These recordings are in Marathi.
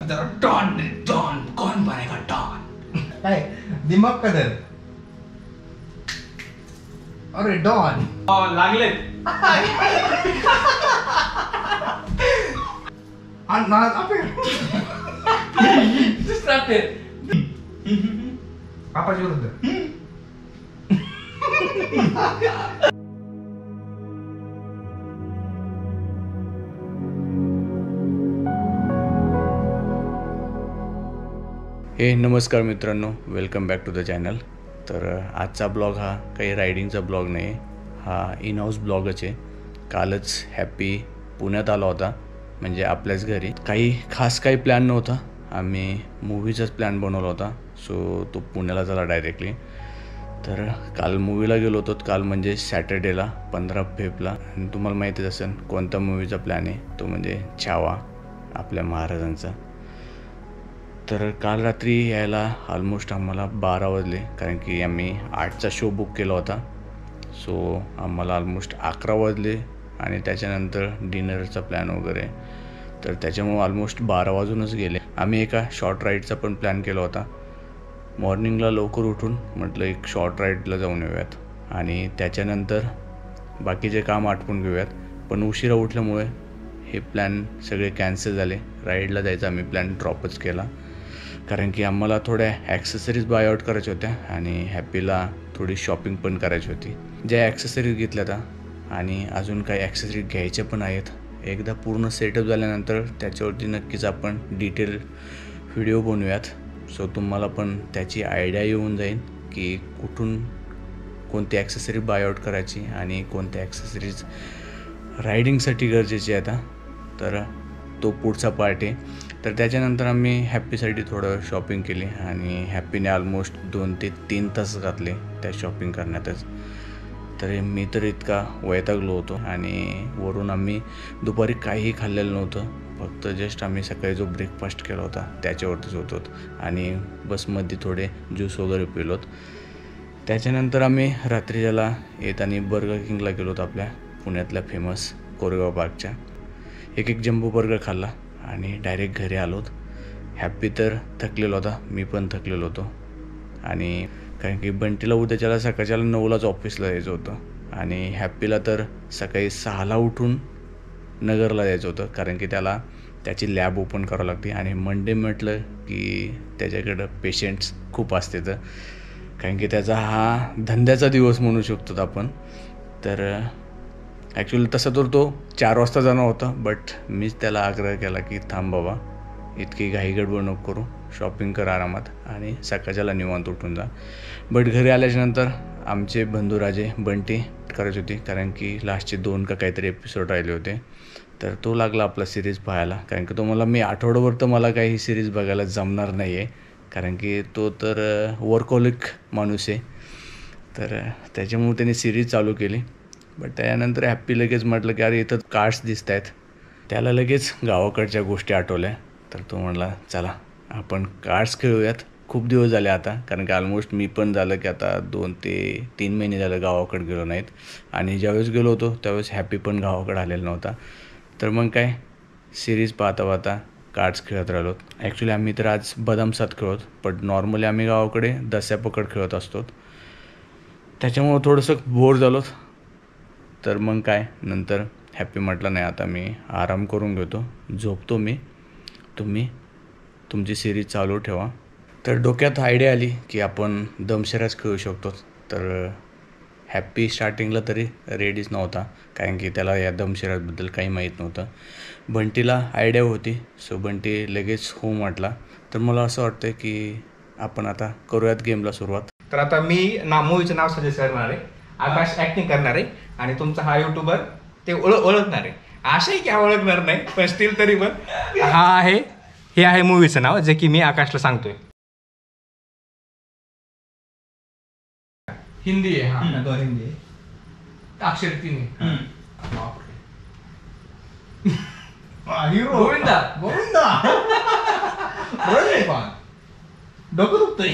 डॉन डॉन कौन बनेगा डॉन? काय दिमाग कदर. अरे डॉन लागले दुसरा पेर पापाच्या विरुद्ध. हे नमस्कार मित्रांनो, welcome back to the channel. तर आजचा ब्लॉग हा काही रायडिंगचा ब्लॉग नाही, हा इन हाऊस ब्लॉगच आहे. कालच हॅपी पुण्यात आला होता, म्हणजे आपल्याच घरी. काही प्लॅन नव्हता, आम्ही मूवीचाच प्लॅन बनवला होता. सो तो पुण्याला झाला डायरेक्टली. तर काल मूवीला गेलो होतो. काल म्हणजे सॅटर्डेला 15 फेब्रुवारीला. आणि तुम्हाला माहितीच असेल कोणत्या मूवीचा प्लॅन आहे, तो म्हणजे छावा, आपल्या महाराजांचा. तर काल रात्री यायला ऑलमोस्ट आम्हाला 12 वाजले, कारण की आम्ही 8चा शो बुक केला होता. सो आम्हाला ऑलमोस्ट 11 वाजले आणि त्याच्यानंतर डिनरचा प्लॅन वगैरे, तर त्याच्यामुळे ऑलमोस्ट 12 वाजूनच गेले. आम्ही एका शॉर्ट राईडचा पण प्लॅन केला होता. मॉर्निंगला लवकर उठून म्हटलं एक शॉर्ट राईडला जाऊन येऊयात आणि त्याच्यानंतर बाकीचे काम आटपून घेऊयात. पण उशिरा उठल्यामुळे हे प्लॅन सगळे कॅन्सल झाले. राईडला जायचा आम्ही प्लॅन ड्रॉपच केला, कारण की आम्हाला थोड्या ॲक्सेसरीज बाय आउट करायच्या होत्या आणि हॅपीला थोडी शॉपिंग पण करायची होती. ज्या ॲक्सेसरीज घेतल्या त्या आणि अजून काही ॲक्सेसरीज घ्यायच्या पण आहेत. एकदा पूर्ण सेटअप झाल्यानंतर त्याच्यावरती नक्कीच आपण डिटेल व्हिडिओ बनवूयात. सो तुम्हाला पण त्याची आयडिया येऊन जाईल की कुठून कोणती ॲक्सेसरी बाय आउट करायची आणि कोणत्या ॲक्सेसरीज रायडिंगसाठी गरजेची आहे आता. तर तो पुढचा पार्ट आहे. तर त्याच्यानंतर आम्ही हॅपीसाठी थोडं शॉपिंग केली आणि हॅपीने ऑलमोस्ट 2 ते 3 तास घातले त्या शॉपिंग करण्यातच. तर मी तर इतका वैतागलो होतो आणि वरून आम्ही दुपारी काहीही खाल्लेलं नव्हतं. फक्त जस्ट आम्ही सकाळी जो ब्रेकफास्ट केला होता त्याच्यावरतीच होतो आणि बसमध्ये थोडे ज्यूस वगैरे पिलोत. त्याच्यानंतर आम्ही रात्रीला येताना बर्गर किंगला गेलो होतो, आपल्या पुण्यातल्या फेमस कोरेगाव पार्कच्या. एक जंबो बर्गर खाल्ला आणि डायरेक्ट घरी आलोत. हॅपी तर थकलेला होता, मी पण थकलेलो होतो. आणि कारण की बंटीला उद्याच्याला सकाळच्याला 9लाच ऑफिसला यायचं होतं आणि हॅपीला तर सकाळी 6ला उठून नगरला जायचं होतं, कारण की त्याला त्याची लॅब ओपन करावं लागते. आणि मंडे म्हटलं की त्याच्याकडं पेशंट्स खूप असते, तर कारण की त्याचा हा धंद्याचा दिवस म्हणू शकतो आपण. तर ॲक्च्युली तसा तर तो 4 वाजता जाणार होता, बट मीच त्याला आग्रह केला की थांब बाबा, इतकी घाई गडबड नको करू, शॉपिंग कर आरामात आणि सकाळच्याला निवांत उठून जा. बट घरी आल्याच्यानंतर आमचे बंधुराजे बंटी करायची होती, कारण की लास्टचे 2 का काहीतरी एपिसोड राहिले होते. तर तो लागला आपला सिरीज पाहायला, कारण की तो मला मी आठवड्याभर तर मला काही सिरीज बघायला जमणार नाही आहे, कारण की तो तर वर्कहोलिक माणूस आहे. तर त्याच्यामुळे त्याने सिरीज चालू केली. बट त्यानंतर हॅपी लगेच म्हटलं की अरे इथं कार्ड्स दिसत आहेत. त्याला लगेच गावाकडच्या गोष्टी आठवल्या. तर तो म्हटला चला आपण कार्ड्स खेळूयात. खूप दिवस झाले आता, कारण की ऑलमोस्ट मी पण झालं की आता 2 ते 3 महिने झालं गावाकडे गेलो नाहीत. आणि ज्यावेळेस गेलो होतो त्यावेळेस हॅपी पण गावाकडे आलेला नव्हता. तर मग काय सिरीज पाहता पाहता कार्ड्स खेळत राहिलो. ॲक्च्युली आम्ही तर आज बदाम सात खेळत, पण नॉर्मली आम्ही गावाकडे दस्या पकड खेळत असतो. त्याच्यामुळं थोडंसं बोर झालो. तर मग काय नंतर हॅपी म्हटलं नाही आता मी आराम करून घेतो, झोपतो मी, तुम्ही तुमची सिरीज चालू ठेवा. तर डोक्यात आयडिया आली की आपण दमशराज खेळू शकतो. तर हॅपी स्टार्टिंगला तरी रेडीच नव्हता, कारण की त्याला या दमशराजबद्दल काही माहीत नव्हतं. बंटीला आयडिया होती, सो बंटी लगेच हो म्हटला. तर मला असं वाटतं की आपण आता करूयात गेमला सुरुवात. तर आता मी मूवीचं नाव सजेस्ट करणार आहे, आकाश ऍक्टिंग करणार आहे आणि तुमचा हा युट्यूबर ते ओळखणार आहे. अशाही काय ओळखणार नाही, पण स्टील तरी पण हे आहे मूवीचं नाव, जे की मी आकाशला सांगतोय. हिंदी आहे. हा तो हिंदी आहे. अक्षर 3 आहे. हिरो गोविंदा डोकं दुखतोय.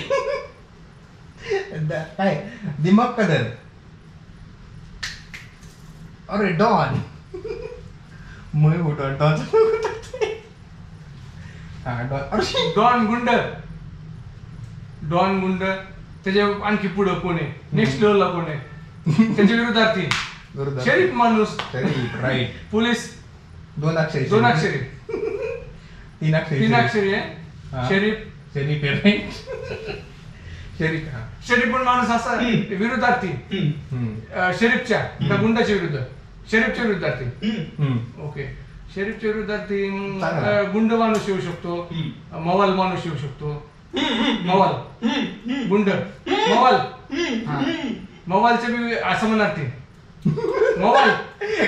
काय दिमाग कदर. अरे डॉन. मैं उठा डॉन. डॉन गुंड. डॉन गुंड त्याच्या आणखी पुढं कोण आहे, नेक्स्ट लेवलला कोण आहे, त्याच्या विरोधार्थी शरीफ माणूस, राईट. पोलीस 2 अक्षरी. 2 अक्षरी, 3 अक्षरी. 3 अक्षरी आहे. हा. शरीफ शरीफ आहे, right? शरीफ. हा. शरीफ पण माणूस असा विरोधार्थी शरीफच्या त्या गुंडाच्या विरुद्ध, शरीफच्या विरुद्धार्थी. ओके, शरीफच्या विरुद्धार्थी गुंड माणूस येऊ शकतो, मवाल माणूस येऊ शकतो. मवाल गुंड मवाल, मवालचे बी असमानार्थी. मवाल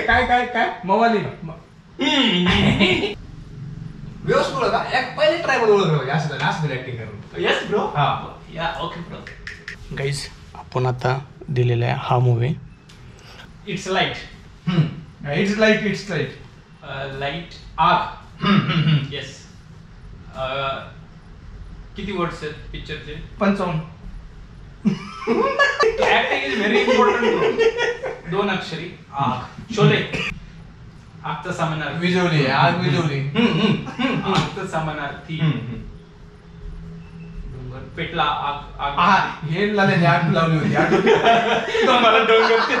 काय काय काय मवाली. व्यवस्थित बोला. पहिले ट्राय मध्ये ओळखलं असं ऍक्टिंग करून. Yes bro. हा. या ओके ब्रो. गाईज, आपण आता दिलेला आहे हा movie. It's light. It's light. It's light. Light आग. येस. किती वर्ड्स आहेत पिक्चरचे? 55. Acting is very important. 2 अक्षरी. आग. शोले. आगचा समानार्थी. विजवली आग, विजवली. आगचा समानार्थी. डोंगर पेटला. आग. हा, हे लाल्याने आग लावली होती. मला डोंगर ते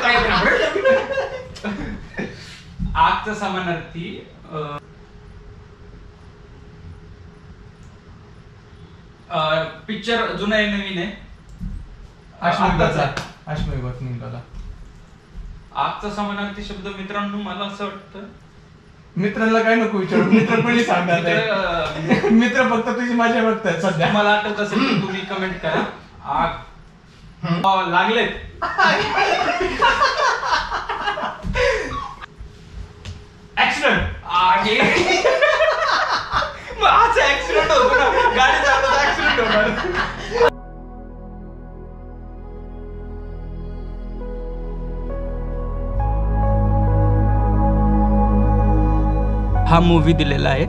आगचा समानार्थी. पिक्चर जुना आहे नवीन आहे? आश्मयुगाचा निघाला. आगचा समानार्थी शब्द मित्रांनो मला असं वाटतं, मित्रांना काय नको विचारू, मित्र पण सांगणार नाही. मित्र फक्त तुझी मजा बघतात सध्या. मला आठवत असेल तर तुम्ही कमेंट करा. आग लागलेत. ऍक्सिडेंट. आज ऍक्सिडेंट होतो ना, गाडी चालवता ऍक्सिडेंट होणार. हा मूवी दिलेला आहे.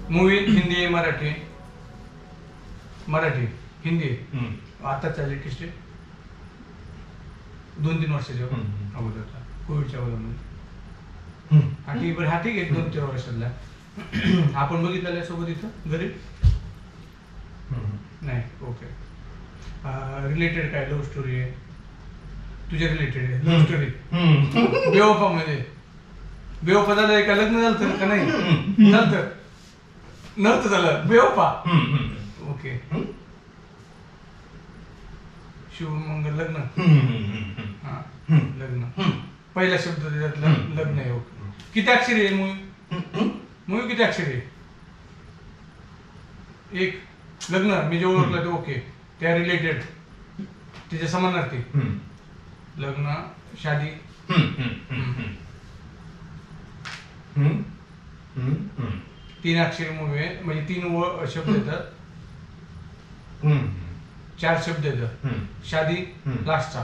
मूवी हिंदी आहे, मराठी, मराठी हिंदी आता लेटेस्ट आहे. 2-3 वर्षाच्या अगोदरचा, कोविडच्या अगोदर. हा ठीक आहे, 2-4 वर्षातला. आपण बघितलेल्या सोबत इथं घरी नाही. ओके. रिलेटेड काय लव्ह स्टोरी आहे तुझ्या? रिलेटेड आहे लव्ह स्टोरी. बेवफा मध्ये बेवफा झालं का? लग्न झालं का? नाही झालं, नव्हतं झालं. बेवफा. ओके. शिवमंगल लग्न. हा, लग्न. पहिला शब्द त्याच्यात लग्न आहे. ओके. किती अक्षरी आहे मूवी? मूवी किती अक्षरी आहे? 1. लग्न मी जे ओळखलं ते ओके, त्या रिलेटेड त्याच्या समानार्थी. लग्न, शादी. 3 अक्षरी मूवी आहे, म्हणजे 3 शब्द येतात, 4 शब्द येतात. शादी लास्टचा,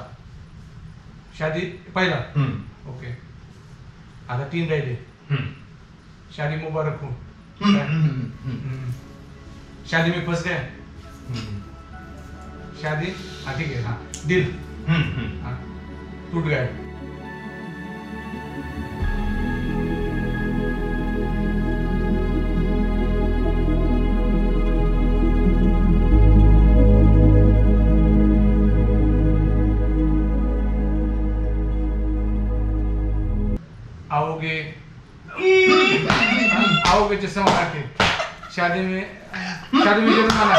शादी पहिला. ओके. आता 3 राहिले. शादी मुबारक हो. शादी में फंस गया. शादी, हाँ ठीक है. हाँ, दिल हाँ टूट गया. आओगे आओगे जो समानार्थी. शादी में जरूर आना.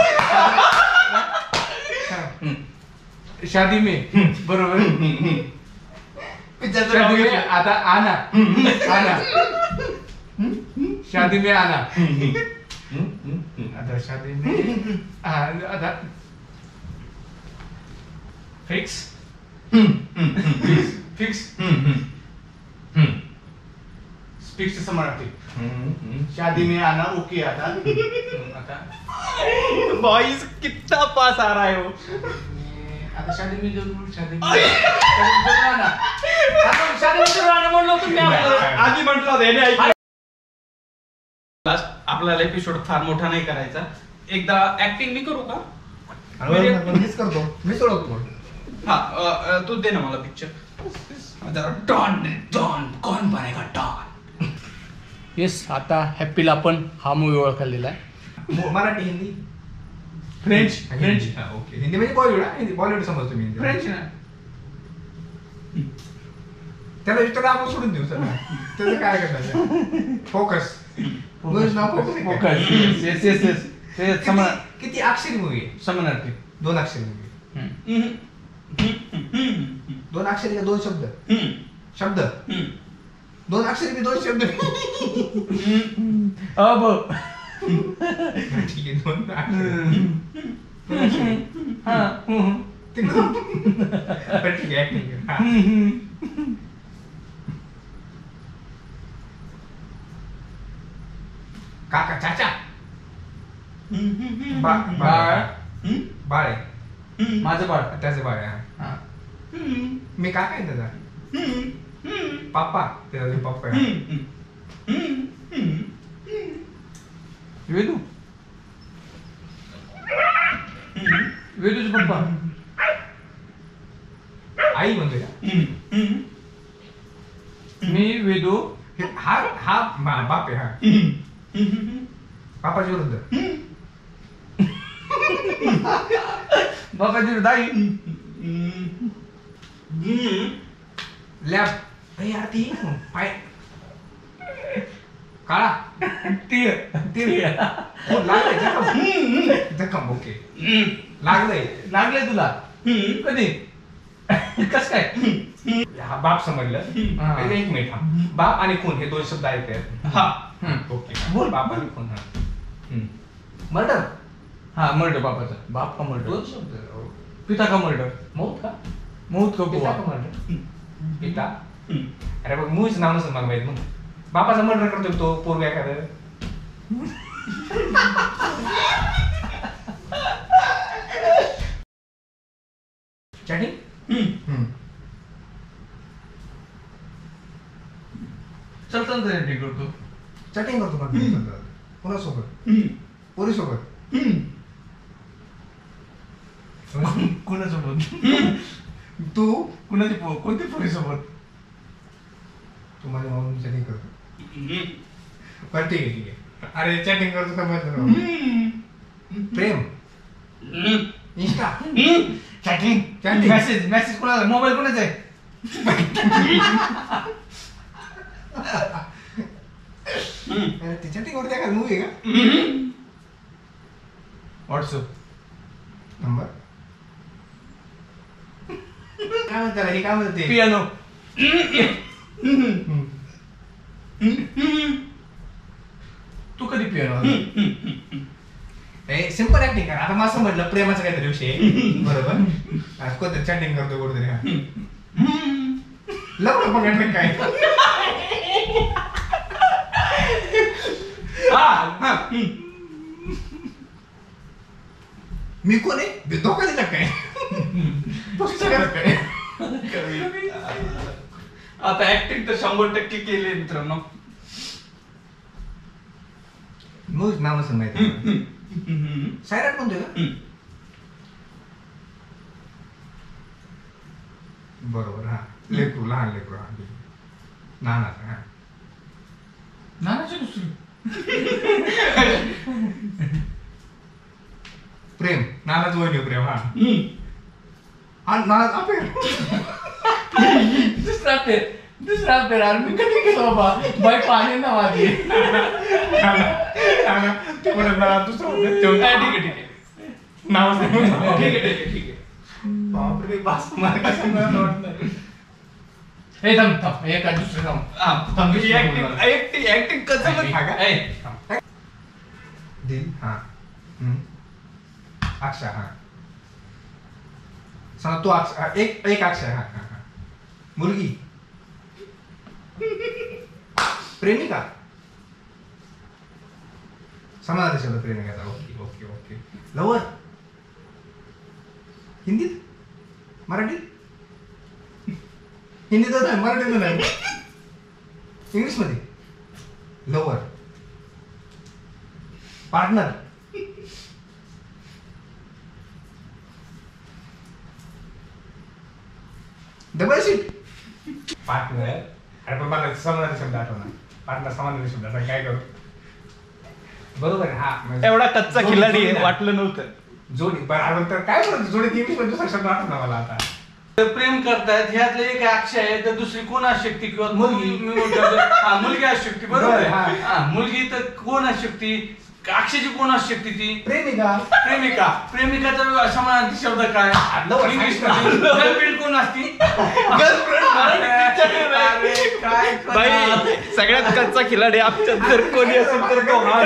शादी में बरोबर. शादी में आता आना. शादी में आना. आता शादी में आता फिक्स. फिक्स समानार्थी. शादी में आना. ओके. आता बॉयज कितना पास आ रहा है वो. आता शादी में जरूर आना. शादी में जरूर आना म्हणलो तुम्ही. आधी म्हटलं होतं. आपल्याला एपिसोड फार मोठा नाही करायचा. एकदा ऍक्टिंग मी करू का? मीच करतो. मीच ओळखतो. हा, तू दे ना मला पिक्चर. डॉन डॉन कौन बनेगा डॉन. येस आता हॅपीला आपण हा मूवी ओळखलेला आहे. मराठी हिंदी फ्रेंच हिंदी. हा, ओके. हिंदी म्हणजे बॉलिवूड हिंदी बॉलिवूड समजतो मी हिंदी. फ्रेंच ना. त्याला विचार आपण सोडून देऊ सर त्याचं काय करणार फोकस नाव फोकस. Yes yes yes. ते किती अक्षरी मूवी आहे? समानार्थी. 2 अक्षरी मूवी. 2 अक्षरी का 2 शब्द? शब्द 2 अक्षरी की 2 शब्द? अब ठीक आहे 2 अक्षरी. हा पण ठीक आहे acting कर. हा. काका चाचा बाळ बाळ आहे. माझं बाळ. त्याचे बाळ आहे. हा. हा. मी काका आहे त्याचा. पापा त्याचा पप्पा आहे. वेदू वेदूचे पप्पा. आई म्हणतोय का? मी वेदू. हा हा बाप आहे. हा पापाच्या विरुद्ध बाबाची दाई. लॅब यार ती पाय काळा तीर तीर. हो, लागलंय जखम जखम. ओके लागलंय. लागले तुला कधी कस काय? हा बाप समजलं. हा. एक मिनिट हा बाप आणि खून हे 2 शब्द आहेत. हा. ओके बोल. बाप आणि खून. हा मर्डर हा मर्डर बापाचा. बाप का मर्डर? 2 शब्द. पिता का मर्डर? मौत का? मौत का पिता बुवा? का मर्डर? पिता. अरे बघ मूवीच नाव नसेल मला माहित. मग बापाचा मर्डर करतोय तो पोरग एखादं. चॅटिंग चल चल तरी करतो. चॅटिंग करतो का? कोणासोबत? पोरीसोबत? कुणासोबत? तू कुणाची कोणती पोरीसोबत? तू माझ्या माऊन चॅटिंग करतो. पण ठीक आहे ठीक आहे. अरे चॅटिंग करतो समजलं. प्रेम insta chatting chatting message message कोणाला? मोबाईल कोणाचा आहे? ती चॅटिंग वरती एखादी मूवी आहे का? व्हॉट्सअप नंबर काय म्हणतात हे? काय म्हणते? पियानो. तू कधी पियानो? सिम्पल ऍक्टिंग कर. आता मला समजलं प्रेमाचा काहीतरी विषय आहे. बरोबर. आज कोणतं चॅटिंग करतो कुठेतरी. लवकर पकडलं काय? मी कोण आहे? धोका दिला काय? पुस्तकात काय? आता ऍक्टिंग तर 100% केली मित्रांनो. मूवीच नाव नसेल माहिती. सायराट म्हणतोय का? बरोबर. हा लेकरू लहान लेकरू. हा नाना. हा नानाची दुसरी. प्रेम नानाच वहिनी प्रेम. हा हा नाना अपेर. दुसरा पेर. दुसरा पेर. अरे मी कधी केलं बाबा? बाई पाणी ना माझी. ते म्हणत नाना दुसरं. ठीक आहे ठीक आहे. नाव ठीक आहे ठीक आहे ठीक आहे. बापरे बास मला काय सांगायला वाटत नाही. हे थांब थांब. हे काय दुसरं थांब. ऍक्टिंग कसं हा. दिल. हा अक्षर. हा सांग तू अक्षर. एक अक्षर. हा हा हा मुलगी. प्रेमिका. समानार्थी शब्द प्रेमिकाचा. Okay okay okay. लवर. हिंदीत मराठीत? हिंदीत नाही मराठीत नाही. इंग्लिश मध्ये. Lover. Partner. Double seat. Partner. अरे पण मला समानार्थी शब्द आठवणार. पार्टनर समाधानी सुद्धा आता काय करू. बरोबर आहे. हा म्हणजे एवढा कच्चा जोडी- खिलाडी जोडी आहे ना. वाटलं नव्हतं. जोडी बरोबर. तर काय बोलतो जोडी इंग्लिश मध्ये दुसरा शब्द वाटत ना मला आता. तर प्रेम करतायत ह्यातले एक अक्षय आहे तर दुसरी कोण असू शकते किंवा मुलगी. मुलगी असू शकते बरोबर आहे. हा. हा, मुलगी तर कोण असू शकते अक्षयची कोण असू शकते ती प्रेमिका. प्रेमिका. प्रेमिकाचा समानार्थी शब्द काय लवर. इंग्लिश मध्ये गर्लफ्रेंड कोण असती अरे, काय बाई सगळ्यात कच्चा खिलाडी आमच्यात जर कोणी असेल तर तो हा.